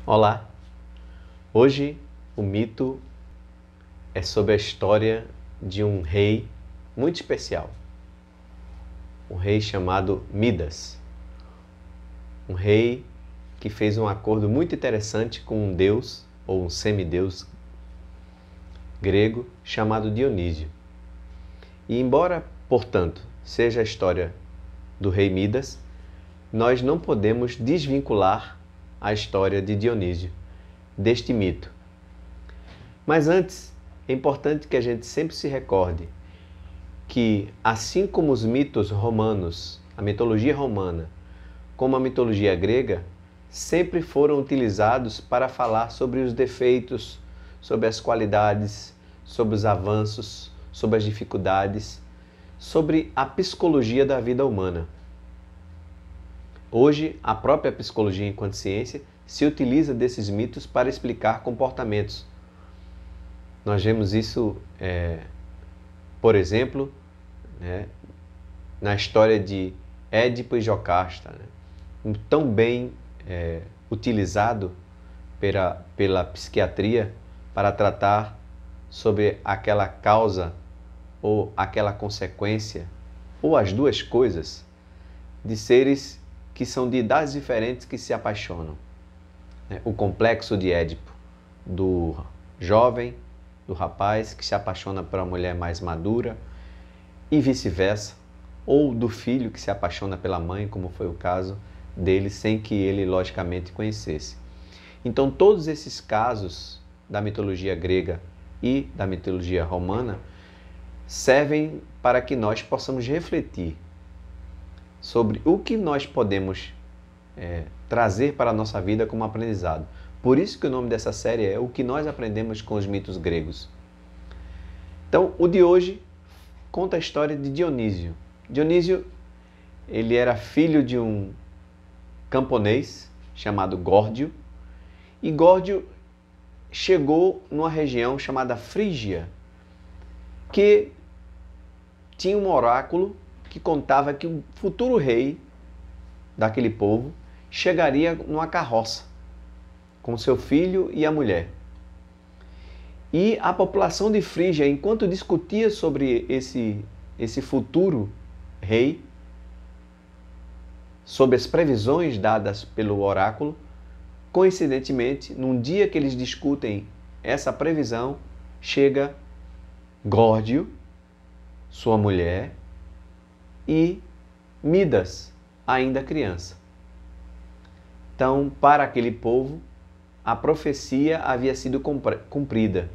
Olá! Hoje o mito é sobre a história de um rei muito especial. Um rei chamado Midas. Um rei que fez um acordo muito interessante com um deus, ou um semideus grego, chamado Dionísio. E embora, portanto, seja a história do rei Midas, nós não podemos desvincular a história de Dionísio deste mito. Mas antes, é importante que a gente sempre se recorde que, assim como os mitos romanos, a mitologia romana, como a mitologia grega, sempre foram utilizados para falar sobre os defeitos, sobre as qualidades, sobre os avanços, sobre as dificuldades, sobre a psicologia da vida humana. Hoje, a própria psicologia enquanto ciência se utiliza desses mitos para explicar comportamentos. Nós vemos isso, por exemplo, na história de Édipo e Jocasta, tão bem utilizado pela psiquiatria para tratar sobre aquela causa ou aquela consequência, ou as duas coisas, de seres que são de idades diferentes que se apaixonam. O complexo de Édipo, do jovem, do rapaz que se apaixona por uma mulher mais madura e vice-versa, ou do filho que se apaixona pela mãe, como foi o caso dele, sem que ele logicamente conhecesse. Então todos esses casos da mitologia grega e da mitologia romana servem para que nós possamos refletir sobre o que nós podemos trazer para a nossa vida como aprendizado. Por isso que o nome dessa série é O que nós aprendemos com os mitos gregos. Então, o de hoje conta a história de Dionísio. Dionísio, ele era filho de um camponês chamado Górdio, e Górdio chegou numa região chamada Frígia, que tinha um oráculo que contava que o futuro rei daquele povo chegaria numa carroça com seu filho e a mulher. E a população de Frígia, enquanto discutia sobre esse futuro rei, sobre as previsões dadas pelo oráculo, coincidentemente, num dia que eles discutem essa previsão, chega Górdio, sua mulher, e Midas, ainda criança. Então, para aquele povo, a profecia havia sido cumprida.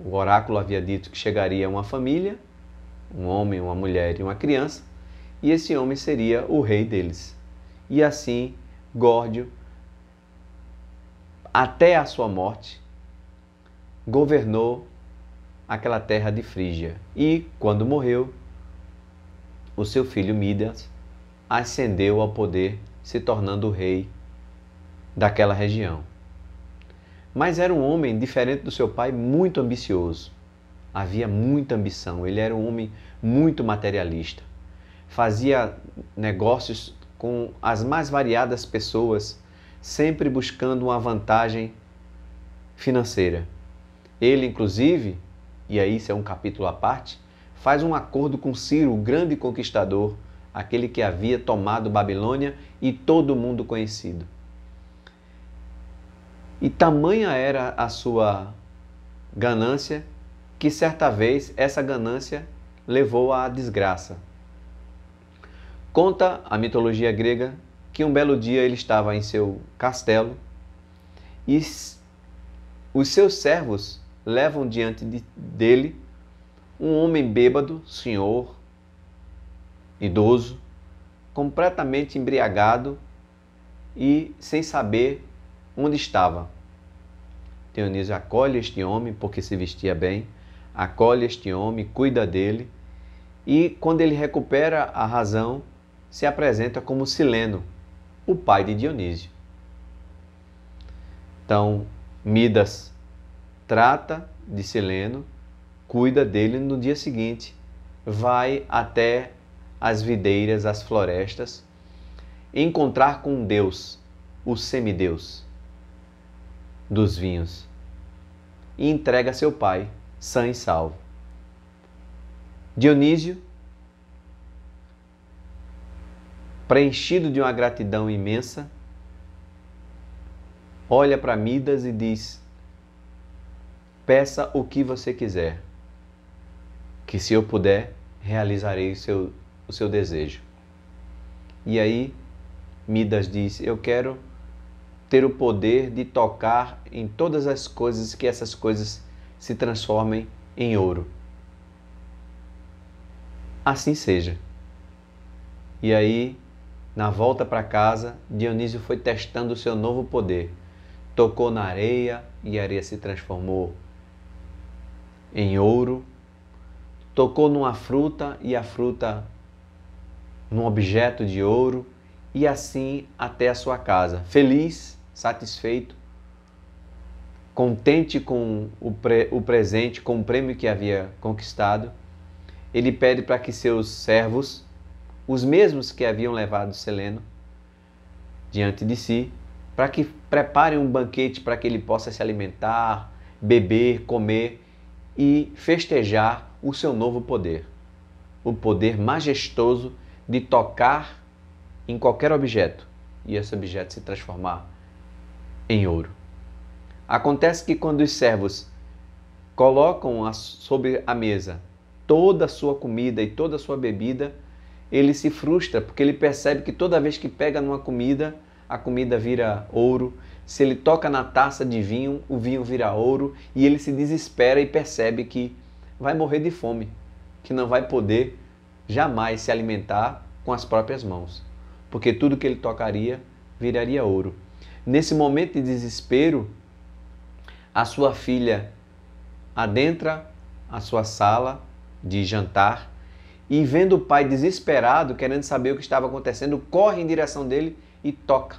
O oráculo havia dito que chegaria uma família, um homem, uma mulher e uma criança, e esse homem seria o rei deles. E assim, Górdio, até a sua morte, governou aquela terra de Frígia. E, quando morreu, o seu filho Midas ascendeu ao poder, se tornando o rei daquela região. Mas era um homem diferente do seu pai, muito ambicioso. Havia muita ambição, ele era um homem muito materialista. Fazia negócios com as mais variadas pessoas, sempre buscando uma vantagem financeira. Ele, inclusive, e aí isso é um capítulo à parte, faz um acordo com Ciro, o grande conquistador, aquele que havia tomado Babilônia e todo mundo conhecido. E tamanha era a sua ganância que certa vez essa ganância levou à desgraça. Conta a mitologia grega que um belo dia ele estava em seu castelo e os seus servos levam diante dele um homem bêbado, senhor, idoso, completamente embriagado e sem saber onde estava. Dionísio acolhe este homem, porque se vestia bem, acolhe este homem, cuida dele, e quando ele recupera a razão, se apresenta como Sileno, o pai de Dionísio. Então, Midas trata de Sileno, cuida dele. No dia seguinte, vai até as videiras, as florestas, encontrar com um deus, o semideus. dos vinhos e entrega a seu pai, sã e salvo. Dionísio, preenchido de uma gratidão imensa, olha para Midas e diz: peça o que você quiser, que se eu puder, realizarei o seu desejo. E aí Midas diz: eu quero ter o poder de tocar em todas as coisas, que essas coisas se transformem em ouro. Assim seja. E aí, na volta para casa, Dionísio foi testando o seu novo poder. Tocou na areia e a areia se transformou em ouro. Tocou numa fruta e a fruta num objeto de ouro. E assim até a sua casa. Feliz, satisfeito, contente com o presente, com o prêmio que havia conquistado, ele pede para que seus servos, os mesmos que haviam levado Seleno diante de si, para que preparem um banquete para que ele possa se alimentar, beber, comer e festejar o seu novo poder. O poder majestoso de tocar em qualquer objeto e esse objeto se transformar em ouro. Acontece que quando os servos colocam sobre a mesa toda a sua comida e toda a sua bebida, ele se frustra porque ele percebe que toda vez que pega numa comida, a comida vira ouro. Se ele toca na taça de vinho, o vinho vira ouro e ele se desespera e percebe que vai morrer de fome, que não vai poder jamais se alimentar com as próprias mãos, porque tudo que ele tocaria viraria ouro. Nesse momento de desespero, a sua filha adentra a sua sala de jantar e, vendo o pai desesperado, querendo saber o que estava acontecendo, corre em direção dele e toca.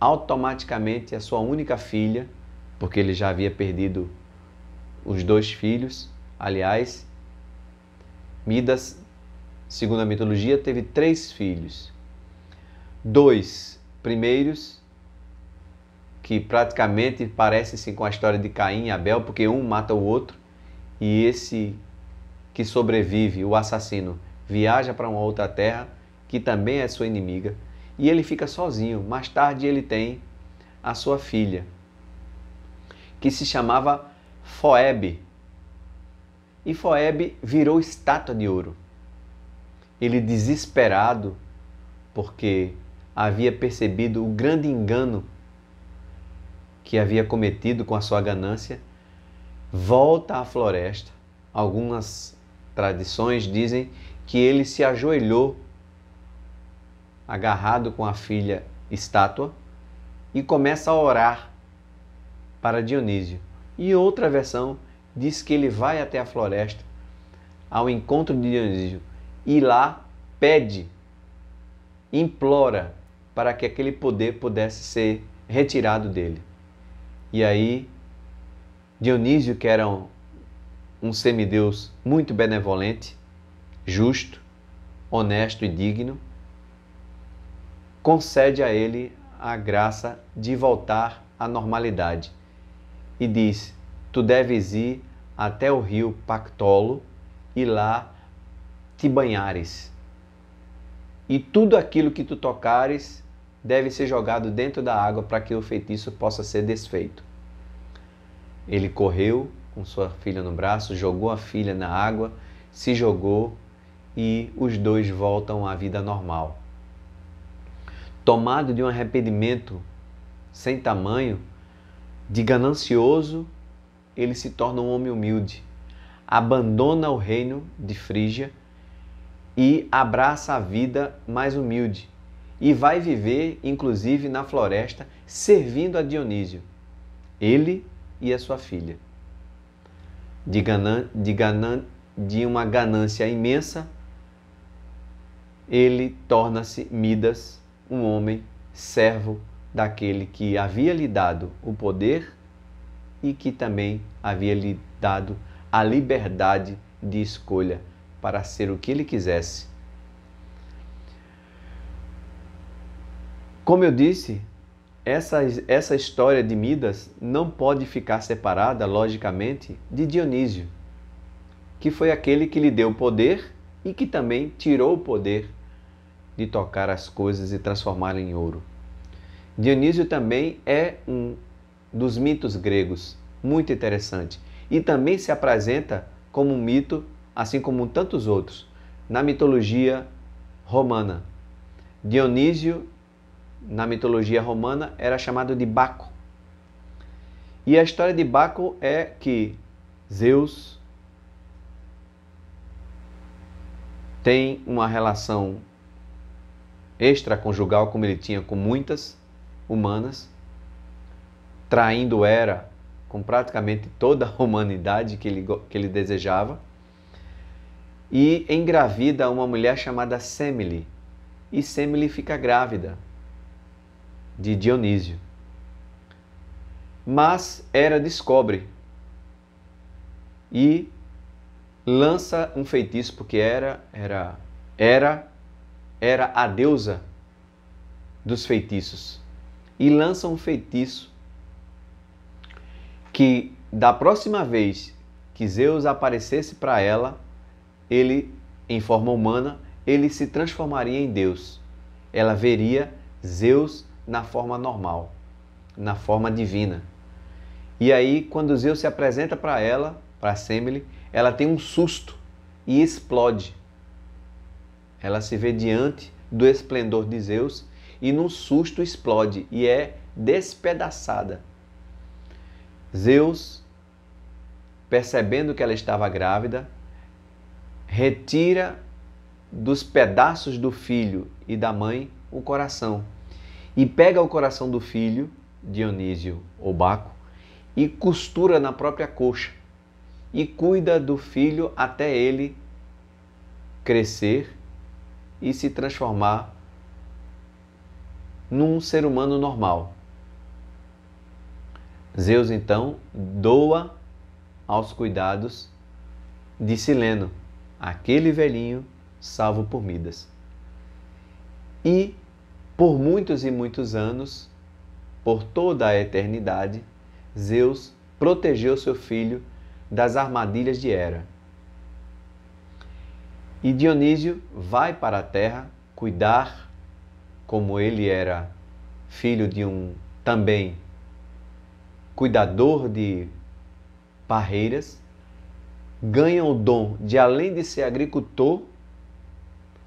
Automaticamente, a sua única filha, porque ele já havia perdido os 2 filhos, aliás, Midas, segundo a mitologia, teve 3 filhos. 2 primeiros, que praticamente parece-se com a história de Caim e Abel, porque um mata o outro, e esse que sobrevive, o assassino, viaja para uma outra terra, que também é sua inimiga, e ele fica sozinho. Mais tarde ele tem a sua filha, que se chamava Foebe. E Foebe virou estátua de ouro. Ele, desesperado, porque havia percebido o grande engano que havia cometido com a sua ganância, volta à floresta. Algumas tradições dizem que ele se ajoelhou, agarrado com a filha estátua, e começa a orar para Dionísio. E outra versão diz que ele vai até a floresta, ao encontro de Dionísio, e lá pede, implora para que aquele poder pudesse ser retirado dele. E aí, Dionísio, que era um semideus muito benevolente, justo, honesto e digno, concede a ele a graça de voltar à normalidade e diz: tu deves ir até o rio Pactolo e lá te banhares. E tudo aquilo que tu tocares deve ser jogado dentro da água para que o feitiço possa ser desfeito. Ele correu com sua filha no braço, jogou a filha na água, se jogou e os 2 voltam à vida normal. Tomado de um arrependimento sem tamanho, de ganancioso, ele se torna um homem humilde, abandona o reino de Frígia e abraça a vida mais humilde e vai viver, inclusive, na floresta, servindo a Dionísio, ele e a sua filha. De uma ganância imensa, ele torna-se Midas, um homem servo daquele que havia lhe dado o poder e que também havia lhe dado a liberdade de escolha para ser o que ele quisesse. Como eu disse, essa história de Midas não pode ficar separada, logicamente, de Dionísio, que foi aquele que lhe deu o poder e que também tirou o poder de tocar as coisas e transformá-las em ouro. Dionísio também é um dos mitos gregos, muito interessante, e também se apresenta como um mito, assim como tantos outros, na mitologia romana. Dionísio, na mitologia romana, era chamado de Baco. E a história de Baco é que Zeus tem uma relação extraconjugal, como ele tinha com muitas humanas, traindo Hera com praticamente toda a humanidade que ele desejava, e engravida uma mulher chamada Semele, e Semele fica grávida de Dionísio. Mas Hera descobre e lança um feitiço, porque Hera era a deusa dos feitiços, e lança um feitiço que da próxima vez que Zeus aparecesse para ela, ele, em forma humana, ele se transformaria em Deus. Ela veria Zeus na forma normal, na forma divina. E aí, quando Zeus se apresenta para ela, para Semele, ela tem um susto e explode. Ela se vê diante do esplendor de Zeus e num susto explode e é despedaçada. Zeus, percebendo que ela estava grávida, retira dos pedaços do filho e da mãe o coração e pega o coração do filho, Dionísio ou Baco, e costura na própria coxa e cuida do filho até ele crescer e se transformar num ser humano normal. Zeus então doa aos cuidados de Sileno, aquele velhinho salvo por Midas. E por muitos e muitos anos, por toda a eternidade, Zeus protegeu seu filho das armadilhas de Hera. E Dionísio vai para a terra cuidar, como ele era filho de um também cuidador de parreiras, ganha o dom de, além de ser agricultor,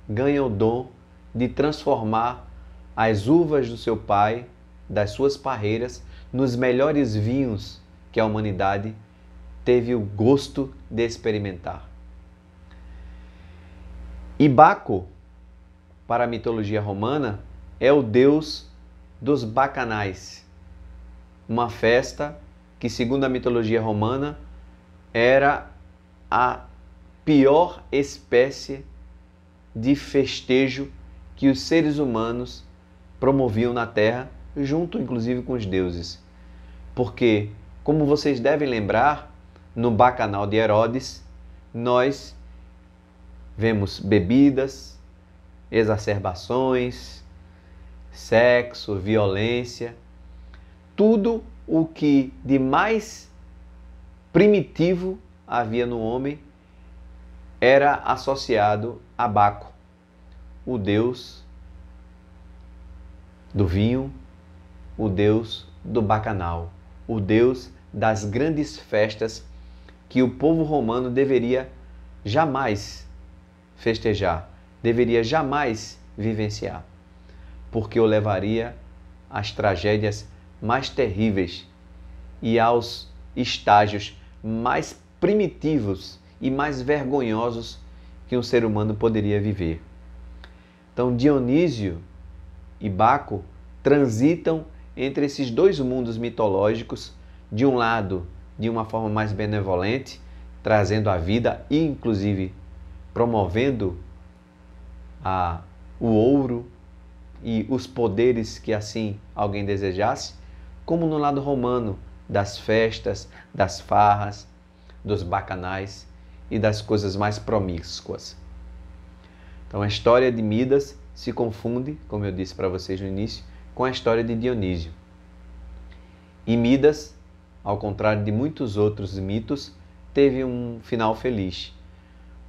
ganha o dom de transformar as uvas do seu pai, das suas parreiras, nos melhores vinhos que a humanidade teve o gosto de experimentar. E Baco, para a mitologia romana, é o deus dos bacanais, uma festa que, segundo a mitologia romana, era a pior espécie de festejo que os seres humanos promoviam na Terra, junto inclusive com os deuses. Porque, como vocês devem lembrar, no Bacanal de Herodes, nós vemos bebidas, exacerbações, sexo, violência, tudo o que de mais primitivo havia no homem era associado a Baco, o deus do vinho, o deus do bacanal, o deus das grandes festas que o povo romano deveria jamais festejar, deveria jamais vivenciar, porque o levaria às tragédias mais terríveis e aos estágios mais primitivos e mais vergonhosos que um ser humano poderia viver. Então Dionísio e Baco transitam entre esses dois mundos mitológicos, de um lado, de uma forma mais benevolente, trazendo a vida e inclusive promovendo o ouro e os poderes que assim alguém desejasse, como no lado romano, das festas, das farras, dos bacanais e das coisas mais promíscuas. Então a história de Midas se confunde, como eu disse para vocês no início, com a história de Dionísio. E Midas, ao contrário de muitos outros mitos, teve um final feliz,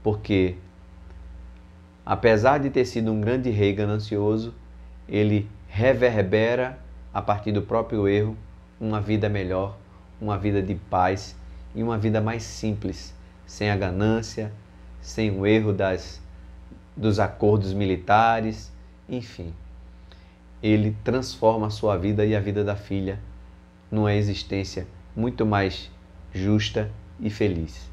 porque, apesar de ter sido um grande rei ganancioso, ele reverbera, a partir do próprio erro, uma vida melhor, uma vida de paz e uma vida mais simples, sem a ganância, sem o erro dos acordos militares, enfim. Ele transforma a sua vida e a vida da filha numa existência muito mais justa e feliz.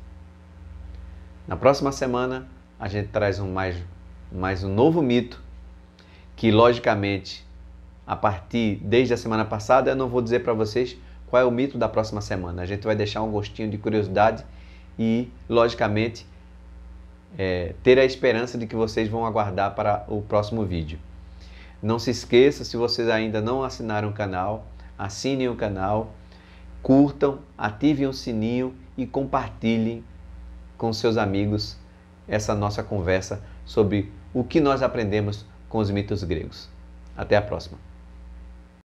Na próxima semana, a gente traz mais um novo mito, que logicamente, desde a semana passada, eu não vou dizer para vocês qual é o mito da próxima semana. A gente vai deixar um gostinho de curiosidade e, logicamente, ter a esperança de que vocês vão aguardar para o próximo vídeo. Não se esqueça, se vocês ainda não assinaram o canal, assinem o canal, curtam, ativem o sininho e compartilhem com seus amigos essa nossa conversa sobre o que nós aprendemos com os mitos gregos. Até a próxima!